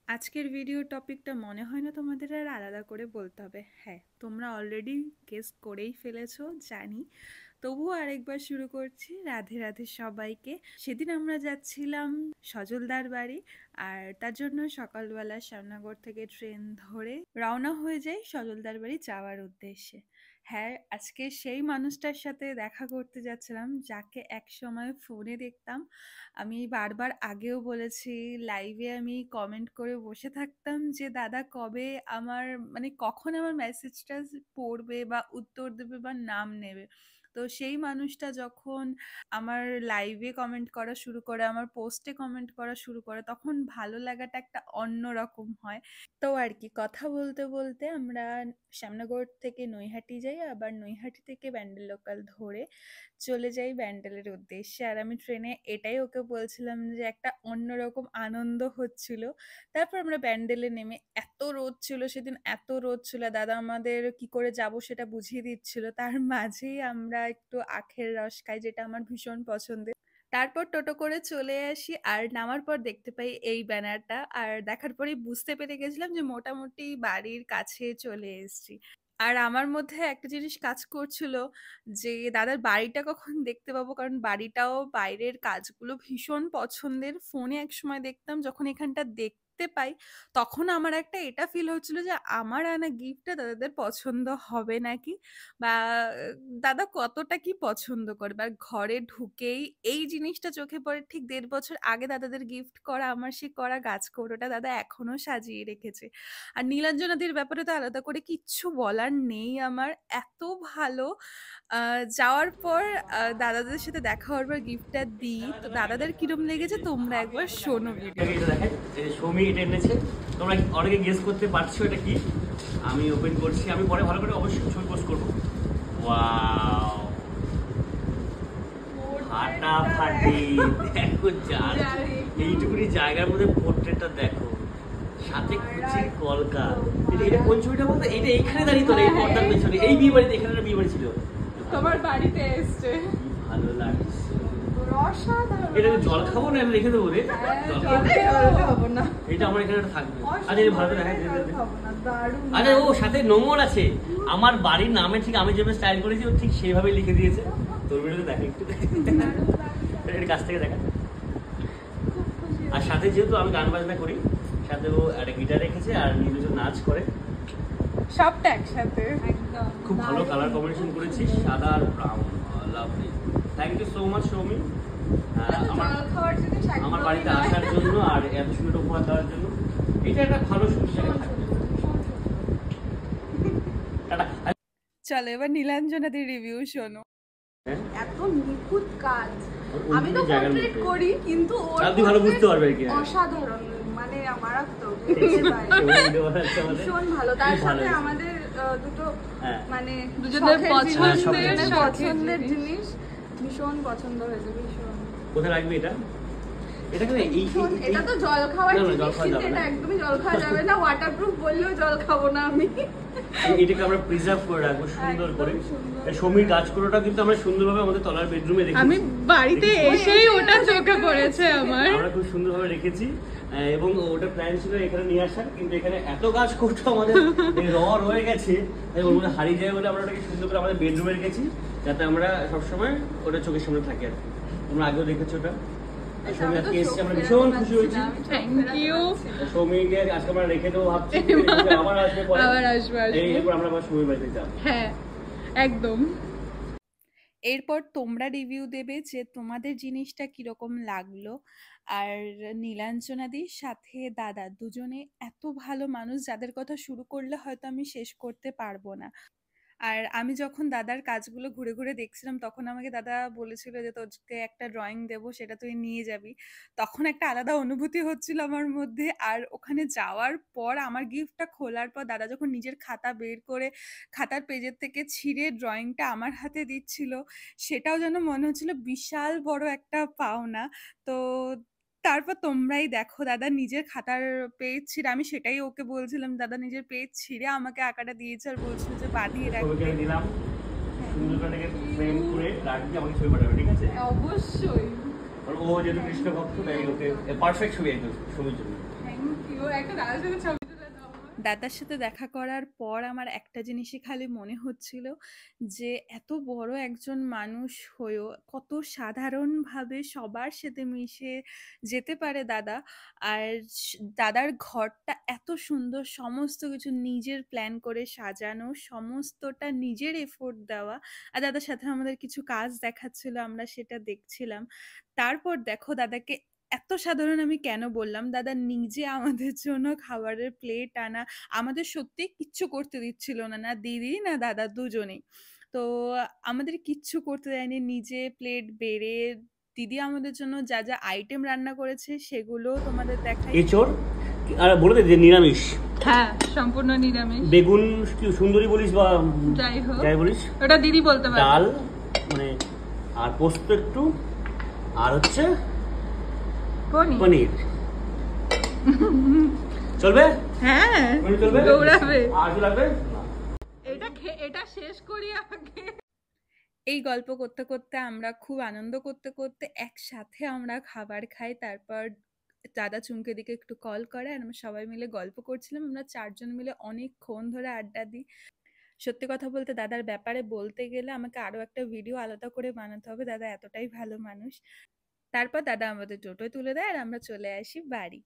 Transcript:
আজকের ভিডিও টপিকটা মনে হয় না তোমাদের আর আলাদা করে বলতে হবে। হ্যাঁ, তোমরা অলরেডি গেস করেই ফেলেছো জানি। তবুও আরেকবার শুরু করছি। রাধে রাধে সবাইকে। সেদিন আমরা যাচ্ছিলাম সজলদার বাড়ি, আর তার জন্য সকালবেলা শ্যামনগর থেকে ট্রেন ধরে রওনা হয়ে যাই সজলদার বাড়ি যাওয়ার উদ্দেশ্যে। হ্যাঁ, আজকে সেই মানুষটার সাথে দেখা করতে যাচ্ছিলাম যাকে একসময় ফোনে দেখতাম। আমি বারবার আগেও বলেছি, লাইভে আমি কমেন্ট করে বসে থাকতাম যে দাদা কবে আমার মানে কখন আমার মেসেজটা পড়বে বা উত্তর দেবে বা নাম নেবে। তো সেই মানুষটা যখন আমার লাইভে কমেন্ট করা শুরু করে, আমার পোস্টে কমেন্ট করা শুরু করে, তখন ভালো লাগাটা একটা অন্য রকম হয়। তো আর কি, কথা বলতে বলতে আমরা শ্যামনগর থেকে নৈহাটি যাই, আবার নৈহাটি থেকে ব্যান্ডেল লোকাল ধরে চলে যাই ব্যান্ডেলের উদ্দেশ্যে। আর আমি ট্রেনে এটাই ওকে বলছিলাম যে একটা অন্যরকম আনন্দ হচ্ছিল। তারপর আমরা ব্যান্ডেলে নেমে, এত রোদ ছিল সেদিন, এত রোদ ছিল, দাদা আমাদের কি করে যাব সেটা বুঝিয়ে দিচ্ছিল। তার মাঝেই আমরা একটু আখের রস খাই, যেটা আমার ভীষণ পছন্দের। তারপর টোটো করে চলে আসি, আর নামার পর দেখতে পাই এই ব্যানারটা, আর দেখার পরেই বুঝতে পেরে গেছিলাম যে মোটামুটি বাড়ির কাছে চলে এসেছি। আর আমার মধ্যে একটা জিনিস কাজ করছিল যে দাদার বাড়িটা কখন দেখতে পাবো, কারণ বাড়িটাও বাইরের কাজগুলো ভীষণ পছন্দের। ফোনে একসময় দেখতাম, যখন এখানটা দেখতে পাই তখন আমার একটা এটা ফিল হচ্ছিল যে আমার আনা গিফটটা দাদাদের পছন্দ হবে নাকি, বা দাদা কতটা কি পছন্দ করে। বা ঘরে ঢুকেই এই জিনিসটা চোখে পড়ে, ঠিক ১.৫ বছর আগে দাদাদের গিফট করা আমার সেই করা গাছ কৌটোটা দাদা এখনো সাজিয়ে রেখেছে। আর নীলাঞ্জনাদির ব্যাপারে তো আলাদা করে কিচ্ছু বলার নেই আমার, এত ভালো। যাওয়ার পর দাদাদের সাথে দেখা হওয়ার পর গিফটটা দিই, তো দাদাদের কিরম লেগেছে তোমরা একবার শোনো ভিডিওটা। সৌমি এটা এনেছে, তোমরা অনেকে গেস করতে পারছো এটা কি। আমি ওপেন করছি, আমি পরে ভালো করে অবশ্যই ছবি পোস্ট করবো। ওয়াও, ফাটাফাটি! দেখো এইটুকুনি জায়গার মধ্যে পোর্ট্রেটটা দেখো, সাথে কুচির কলকা। এটা কোন ছবিটা বলতো? এটা এইখানে দাঁড়িয়ে তো, এই পর্দার পেছনে, এই বিয়ে বাড়িতে, এখানে একটা বিয়ে বাড়ি ছিল। তোমার বাড়িতে এসছে, ভালো লাগছে। অসাধারণ। এটা জল খাবো না, আমি রেখে দেবো রে। এটা আমার এখানে থাকবে। আচ্ছা, এটা ভালো দেখা যায়। আচ্ছা, ও সাথে নোংর আছে। আমার বাড়ির নামে ঠিক আমি যেভাবে স্টাইল করেছি ও ঠিক সেইভাবে লিখে দিয়েছে। তোর ভিডিওতে দেখা একটু, এর কাছ থেকে দেখা। আর সাথে যেহেতু আমি গান বাজনা করি, সাথে ও একটা গিটার রেখেছে আর নিজে নাচ করে, সবটা একসাথে। খুব ভালো কালার কম্বিনেশন করেছি, সাদা আর brown. Lovely, thank you so much Soumi আমার বাড়িতে আসার জন্য আর এত সুন্দর উপহার দেওয়ার জন্য। এটা একটা ভালো সুবিধা থাকবে। চলো এবার নীলাঞ্জনাদির রিভিউ শোনো। এত নিখুঁত কাজ। আমি তো পোর্ট্রেট করি, কিন্তু ওর ভালো বুঝতে পারবে কি অসাধারণ, মানে মারাত্মক, ভীষণ ভালো। তার সাথে আমাদের দুটো মানে দুজনের পছন্দের জিনিস ভীষণ পছন্দ হয়েছে, ভীষণ। কোথায় রাখবে এটা? এটা তো জল খাওয়ার জিনিস, কিন্তু এটা একদমই জল খাওয়া যাবে না। ওয়াটারপ্রুফ বললেও জল খাবো না আমি। এটাকে আমরা প্রিজার্ভ করে রাখবো সুন্দর করে। সমীর গাছ কোটোটা কিন্তু আমরা সুন্দরভাবে আমাদের তলার বেডরুমে রেখেছি। আমি বাড়িতে এসেই ওটা চোখে পড়েছে আমার। আমরা খুব সুন্দরভাবে রেখেছি, এবং ওটা প্ল্যান ছিল এখানে নিয়ে আসার, কিন্তু এখানে এত গাছ কোটো আমাদের রয়ে গেছে, ওর মধ্যে হারিয়ে যায় বলে আমরা ওটাকে সুন্দর করে আমাদের বেডরুমে রেখেছি, যাতে আমরা সবসময় ওটা চোখের সামনে থাকি আর কি। তোমরা আগেও দেখেছো ওটা। সৌমি আজকে এসেছি, আমরা ভীষণ খুশি হয়েছি। সৌমিকে আজকে আমরা রেখে দেবো ভাবছি, আবার আসবে, এরপর আমরা আবার সৌমির বাড়িতে যাবো। হ্যাঁ, একদম। এরপর তোমরা রিভিউ দেবে যে তোমাদের জিনিসটা কিরকম লাগলো। আর নীলাঞ্জনাদির সাথে দাদা দুজনে এত ভালো মানুষ, যাদের কথা শুরু করলে হয়তো আমি শেষ করতে পারবো না। আর আমি যখন দাদার কাজগুলো ঘুরে ঘুরে দেখছিলাম, তখন আমাকে দাদা বলেছিল যে তোকে একটা ড্রয়িং দেবো, সেটা তুই নিয়ে যাবি। তখন একটা আলাদা অনুভূতি হচ্ছিল আমার মধ্যে। আর ওখানে যাওয়ার পর আমার গিফটটা খোলার পর দাদা যখন নিজের খাতা বের করে খাতার পেজের থেকে ছিঁড়ে ড্রয়িংটা আমার হাতে দিচ্ছিল, সেটাও যেন মনে হচ্ছিল বিশাল বড় একটা পাওনা। তো তারপর তোমরাই দেখো, দাদা নিজের খাতার পেজ ছিঁড়ে, আমি সেটাই ওকে বলছিলাম, দাদা নিজের পেজ ছিঁড়ে আমাকে আঁকাটা দিয়েছে আর বলছিল যে বাঁধিয়ে রাখবে। দিলাম সুন্দর করে ফ্রেম করে রাখবি, আমাকে ছবি পাঠাবে, ঠিক আছে? অবশ্যই। আর ও যেহেতু কৃষ্ণ ভক্ত, তাই ওকে পারফেক্ট ছবি একদম ছবির জন্য। Thank you. একটা দাদার সাথে ছবি তুলে দাও। দাদার সাথে দেখা করার পর আমার একটা জিনিসই খালি মনে হচ্ছিল যে এত বড় একজন মানুষ হয়েও কত সাধারণভাবে সবার সাথে মিশে যেতে পারে দাদা। আর দাদার ঘরটা এত সুন্দর, সমস্ত কিছু নিজের প্ল্যান করে সাজানো, সমস্তটা নিজের এফোর্ট দেওয়া। আর দাদার সাথে আমাদের কিছু কাজ দেখাচ্ছিল, আমরা সেটা দেখছিলাম। তারপর দেখো দাদাকে এত সাধারণ আমি কেন বললাম, দাদা নিজে আমাদের জন্য খাবারের প্লেট আনা, আমাদের সত্যি কিচ্ছু করতে দিচ্ছিল না, না দিদি না দাদা দুজনেই। তো আমাদের কিচ্ছু করতে দেয়নি, নিজে প্লেট বেড়ে দিদি আমাদের জন্য যা যা আইটেম রান্না করেছে সেগুলো তোমাদের দেখাই। এঁচড় আর বলে দে যে নিরামিষ, হ্যাঁ সম্পূর্ণ নিরামিষ। বেগুন কি সুন্দরী বলিস বা যাই হোক যাই বলিস, ওটা দিদি বলতে পারে। ডাল মানে আর পোস্ত একটু, আর হচ্ছে পনির। চলবে? হ্যাঁ পনির চলবে? দৌড়াবে। আর কি লাগবে? এটা শেষ করি আগে। এই গল্প করতে করতে আমরা খুব আনন্দ করতে করতে একসাথে আমরা খাবার খাই। তারপর দাদা চুমকে দিকে একটু কল করে আর আমরা সবাই মিলে গল্প করছিলাম। আমরা 4 জন মিলে অনেকক্ষণ ধরে আড্ডা দিই। সত্যি কথা বলতে দাদার ব্যাপারে বলতে গেলে আমাকে আরো একটা ভিডিও আলাদা করে বানাতে হবে, দাদা এতটাই ভালো মানুষ। তারপর দাদা আমাদের টোটোয় তুলে দেয় আর আমরা চলে আসি বাড়ি।